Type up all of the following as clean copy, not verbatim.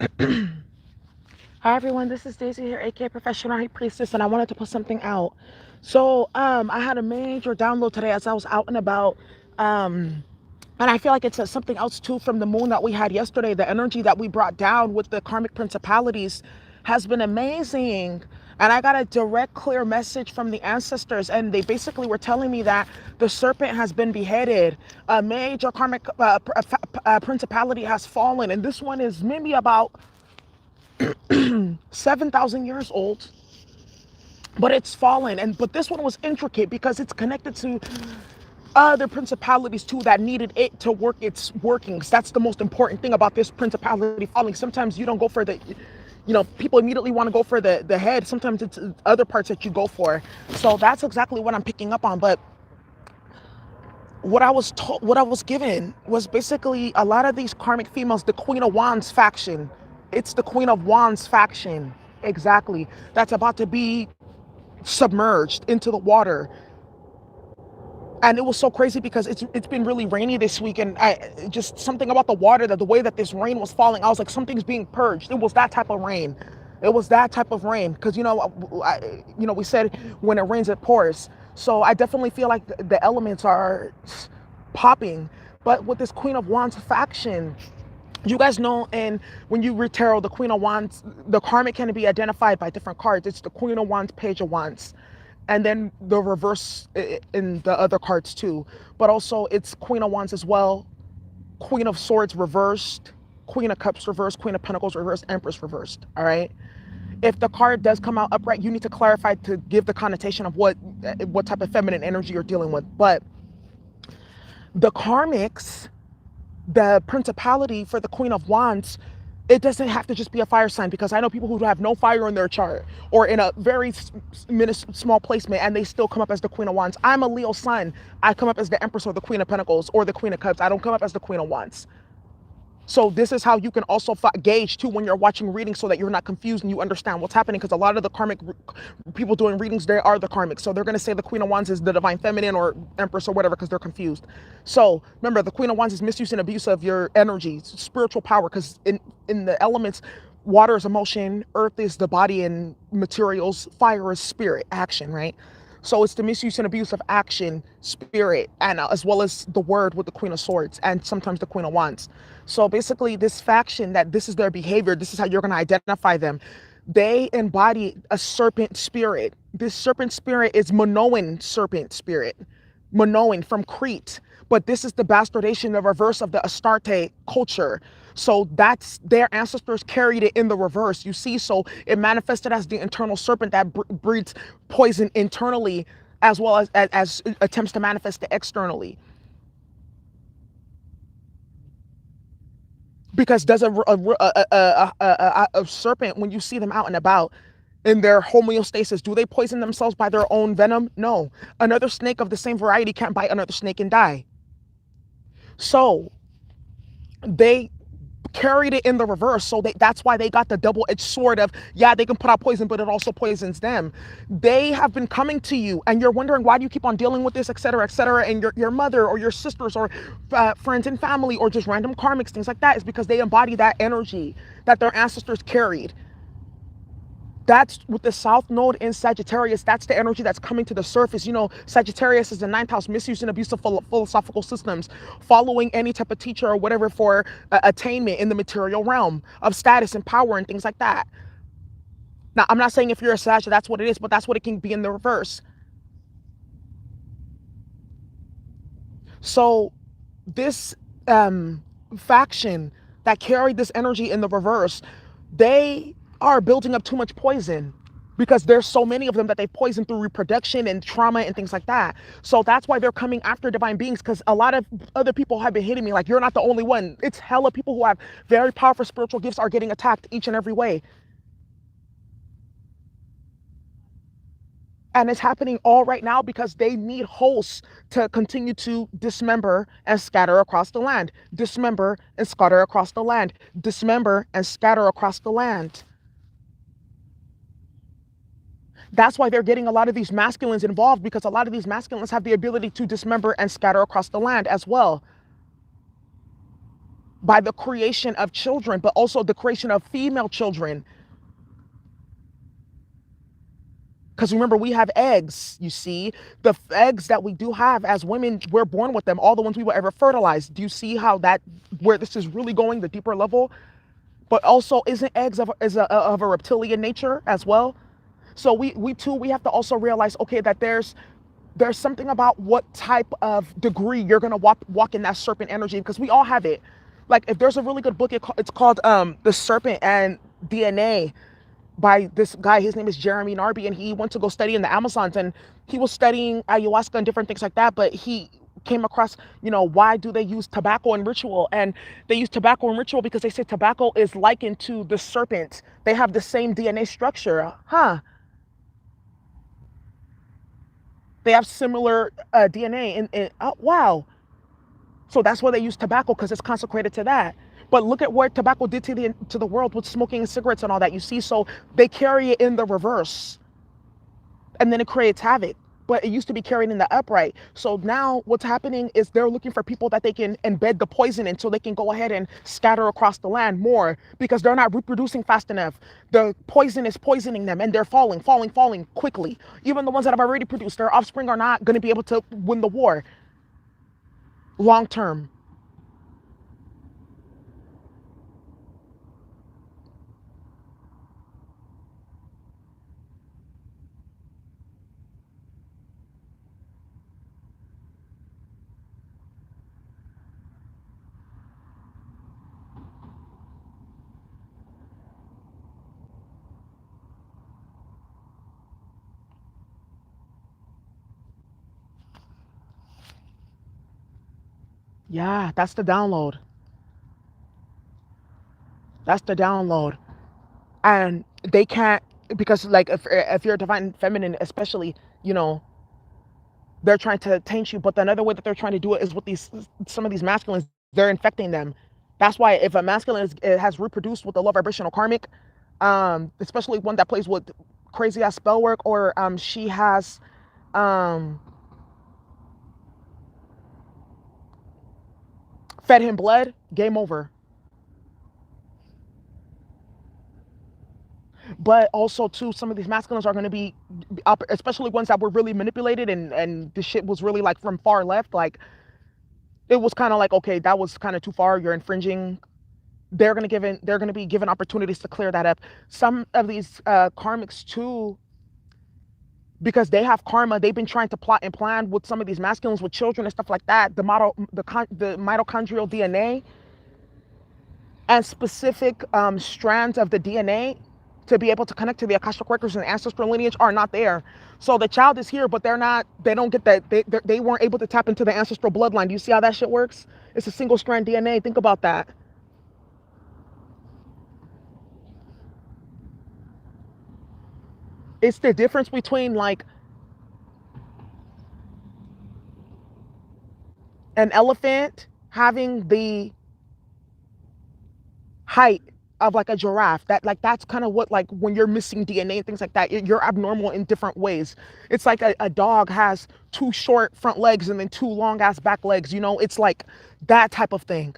Hi everyone, this is Daisy here, aka Professional High Priestess, and I wanted to put something out. I had a major download today as I was out and about. Um, and I feel like it's something else too from the moon that we had yesterday. The energy that we brought down with the karmic principalities has been amazing. And I got a direct, clear message from the ancestors, and they basically were telling me that the serpent has been beheaded. A major karmic principality has fallen, and this one is maybe about 7,000 years old, but it's fallen. But this one was intricate because it's connected to other principalities too that needed it to work its workings. That's the most important thing about this principality falling. Sometimes you don't go for people immediately want to go for the head. Sometimes it's other parts that you go for. So that's exactly what I'm picking up on. But what I was given was basically a lot of these karmic females, the Queen of Wands faction. It's the Queen of Wands faction, exactly. That's about to be submerged into the water. And it was so crazy because it's been really rainy this week, and I just something about the water, that the way that this rain was falling, I was like, something's being purged. It was that type of rain. It was that type of rain because we said when it rains it pours. So I definitely feel like the elements are popping. But with this Queen of Wands faction, you guys know, and when you read tarot, the Queen of Wands, the karmic can be identified by different cards. It's the Queen of Wands, Page of Wands, and then the reverse in the other cards too. But also it's Queen of Wands as well, Queen of Swords reversed, Queen of Cups reversed, Queen of Pentacles reversed, Empress reversed. All right. If the card does come out upright, you need to clarify to give the connotation of what type of feminine energy you're dealing with. But the karmics, the principality for the Queen of Wands, it doesn't have to just be a fire sign, because I know people who have no fire in their chart or in a very small placement and they still come up as the Queen of Wands. I'm a Leo sun. I come up as the Empress or the Queen of Pentacles or the Queen of Cups. I don't come up as the Queen of Wands. So this is how you can also gauge too when you're watching readings, so that you're not confused and you understand what's happening. Because a lot of the karmic people doing readings, they are the karmic. So they're going to say the Queen of Wands is the divine feminine or Empress or whatever, because they're confused. So remember, the Queen of Wands is misuse and abuse of your energy, spiritual power. Because in the elements, water is emotion, earth is the body and materials, fire is spirit, action, right? So it's the misuse and abuse of action, spirit, and as well as the word with the Queen of Swords and sometimes the Queen of Wands. So basically, this faction, that this is their behavior, this is how you're going to identify them. They embody a serpent spirit. This serpent spirit is Minoan serpent spirit, Minoan from Crete. But this is the bastardization, the reverse of the Astarte culture. So that's their ancestors carried it in the reverse, you see. So it manifested as the internal serpent that breeds poison internally, as well as attempts to manifest it externally. Because does a serpent, when you see them out and about in their homeostasis, do they poison themselves by their own venom? No. Another snake of the same variety can't bite another snake and die. So they carried it in the reverse. So that's why they got the double-edged sword of, yeah, they can put out poison, but it also poisons them. They have been coming to you and you're wondering, why do you keep on dealing with this, etc., etc. And your mother or your sisters or friends and family or just random karmics, things like that, is because they embody that energy that their ancestors carried. That's with the South Node in Sagittarius. That's the energy that's coming to the surface. You know, Sagittarius is the ninth house, misuse and abuse of philosophical systems, following any type of teacher or whatever for attainment in the material realm of status and power and things like that. Now, I'm not saying if you're a Sag, that's what it is, but that's what it can be in the reverse. So this faction that carried this energy in the reverse, they are building up too much poison, because there's so many of them that they poison through reproduction and trauma and things like that. So that's why they're coming after divine beings, because a lot of other people have been hitting me like, you're not the only one. It's hella people who have very powerful spiritual gifts are getting attacked each and every way. And it's happening all right now because they need hosts to continue to dismember and scatter across the land. Dismember and scatter across the land. Dismember and scatter across the land. That's why they're getting a lot of these masculines involved, because a lot of these masculines have the ability to dismember and scatter across the land as well. by the creation of children, but also the creation of female children. Because remember, we have eggs, you see. The eggs that we do have as women, we're born with them, all the ones we will ever fertilize. Do you see how that, where this is really going, the deeper level? But also, isn't eggs of a reptilian nature as well? So we too, we have to also realize, okay, that there's something about what type of degree you're gonna walk in that serpent energy, because we all have it. Like, if there's a really good book, it's called The Serpent and DNA, by this guy. His name is Jeremy Narby, and he went to go study in the Amazons, and he was studying ayahuasca and different things like that. But he came across, why do they use tobacco in ritual? And they use tobacco in ritual because they say tobacco is likened to the serpent. They have the same DNA structure. Huh. They have similar DNA. And wow. So that's why they use tobacco, because it's consecrated to that. But look at what tobacco did to the world with smoking and cigarettes and all that. You see, so they carry it in the reverse, and then it creates havoc. But it used to be carried in the upright. So now what's happening is they're looking for people that they can embed the poison in, so they can go ahead and scatter across the land more, because they're not reproducing fast enough. The poison is poisoning them, and they're falling quickly. Even the ones that have already produced, their offspring are not going to be able to win the war long term. Yeah, that's the download. That's the download. And they can't, because like if you're a divine feminine, especially, you know, they're trying to taint you. But another way that they're trying to do it is with these, some of these masculines, they're infecting them. That's why if a masculine has reproduced with the low vibrational karmic, especially one that plays with crazy ass spell work, or she has um fed him blood, game over. But also too, some of these masculines are going to be especially ones that were really manipulated, and the shit was really like from far left, like it was kind of like, okay, that was kind of too far, you're infringing. They're going to be given opportunities to clear that up. Some of these karmics too, because they have karma, they've been trying to plot and plan with some of these masculines with children and stuff like that, the mitochondrial DNA and specific strands of the DNA to be able to connect to the Akashic records and ancestral lineage are not there. So the child is here, but they don't get that. They weren't able to tap into the ancestral bloodline. Do you see how that shit works? It's a single strand DNA. Think about that. It's the difference between like an elephant having the height of like a giraffe. That's kind of what, like when you're missing DNA and things like that, you're abnormal in different ways. It's like a dog has two short front legs and then two long ass back legs. It's like that type of thing.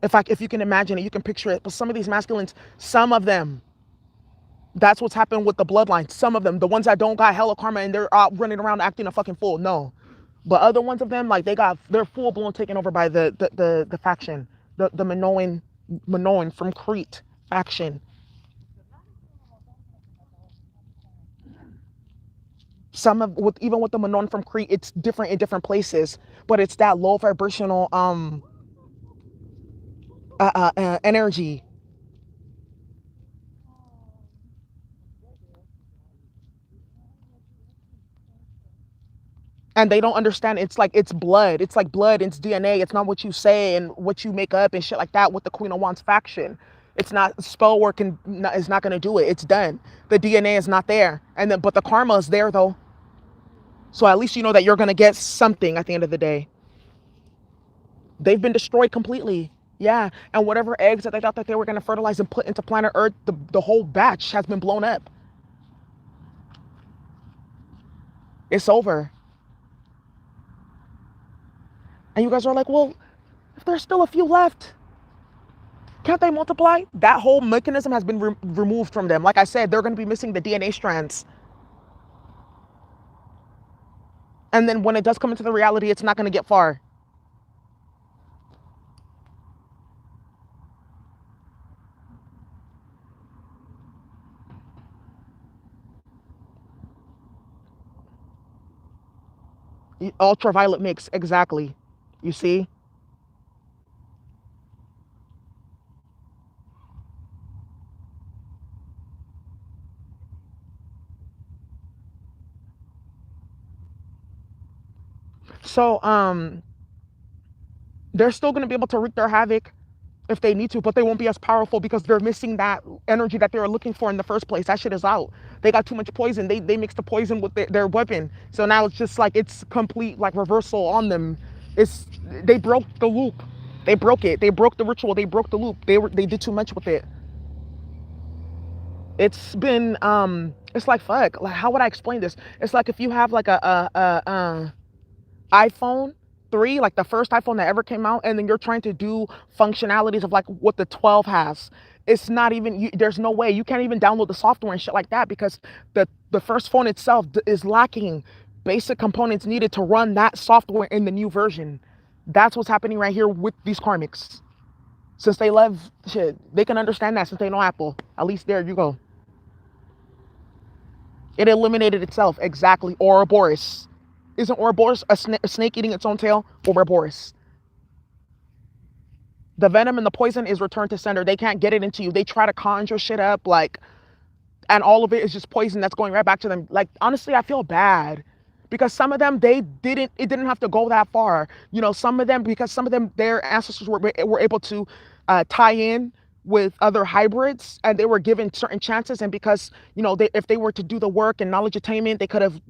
If you can imagine it, you can picture it. But some of these masculines, some of them, that's what's happened with the bloodline. Some of them, the ones that don't got hella karma and they're out running around acting a fucking fool. No. But other ones of them, like they're full blown taken over by the faction, the Minoan from Crete faction. Some of with even with the Minoan from Crete, it's different in different places, but it's that low vibrational energy, and they don't understand. It's like it's blood. It's like blood. It's DNA. It's not what you say and what you make up and shit like that. With the Queen of Wands faction, it's not spell work and is not gonna do it. It's done. The DNA is not there, and then but the karma is there though. So at least you know that you're gonna get something at the end of the day. They've been destroyed completely. Yeah, and whatever eggs that they thought that they were gonna fertilize and put into planet Earth, the whole batch has been blown up. It's over. And you guys are like, well, If there's still a few left, can't they multiply? That whole mechanism has been removed from them. Like I said, they're going to be missing the DNA strands. And then when it does come into the reality, it's not going to get far. Ultraviolet mix, exactly. You see? So, they're still going to be able to wreak their havoc if they need to, but they won't be as powerful because they're missing that energy that they were looking for in the first place. That shit is out. They got too much poison. They mixed the poison with their weapon. So now it's just like it's complete like reversal on them. It's they broke the loop. They broke it. They broke the ritual. They broke the loop. They did too much with it. It's been it's like fuck. Like how would I explain this? It's like if you have like a iPhone 3, like the first iPhone that ever came out, and then you're trying to do functionalities of like what the 12 has. It's not even, there's no way. You can't even download the software and shit like that because the first phone itself is lacking basic components needed to run that software in the new version. That's what's happening right here with these karmics. Since they love shit, they can understand that since they know Apple. At least there you go. It eliminated itself, exactly. Ouroboros. Isn't Ouroboros a snake eating its own tail? Ouroboros. The venom and the poison is returned to sender. They can't get it into you. They try to conjure shit up, like, and all of it is just poison that's going right back to them. Like, honestly, I feel bad because some of them it didn't have to go that far. You know, some of them because some of them their ancestors were able to tie in with other hybrids and they were given certain chances, and because if they were to do the work and knowledge attainment they could have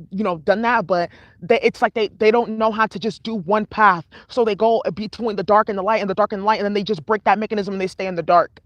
done that, but it's like they don't know how to just do one path, so they go between the dark and the light and the dark and the light, and then they just break that mechanism and they stay in the dark.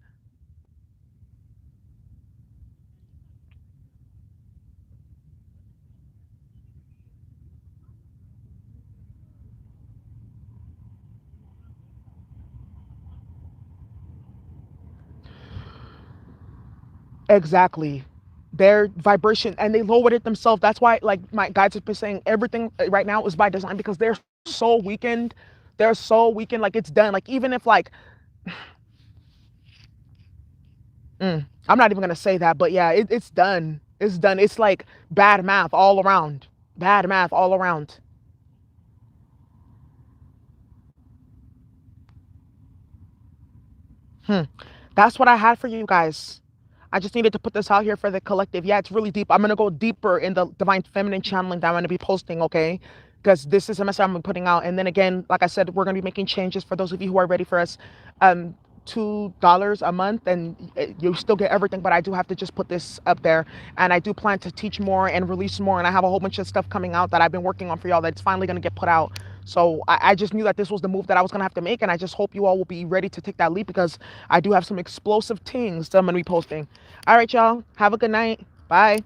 Exactly. Their vibration, and they lowered it themselves. That's why, like my guides have been saying, everything right now is by design because they're so weakened. They're so weakened. Like it's done. Like even if like, I'm not even gonna say that, but yeah, it's done. It's done. It's like bad math all around. Bad math all around. Hmm. That's what I had for you guys. I just needed to put this out here for the collective. Yeah, it's really deep. I'm gonna go deeper in the divine feminine channeling that I'm gonna be posting, okay? Because this is a message I'm putting out. And then again, like I said, we're gonna be making changes for those of you who are ready for us. $2 a month, and you still get everything. But I do have to just put this up there, and I do plan to teach more and release more. And I have a whole bunch of stuff coming out that I've been working on for y'all that's finally gonna get put out. So I just knew that this was the move that I was gonna have to make, and I just hope you all will be ready to take that leap because I do have some explosive things that I'm gonna be posting. All right, y'all. Have a good night. Bye.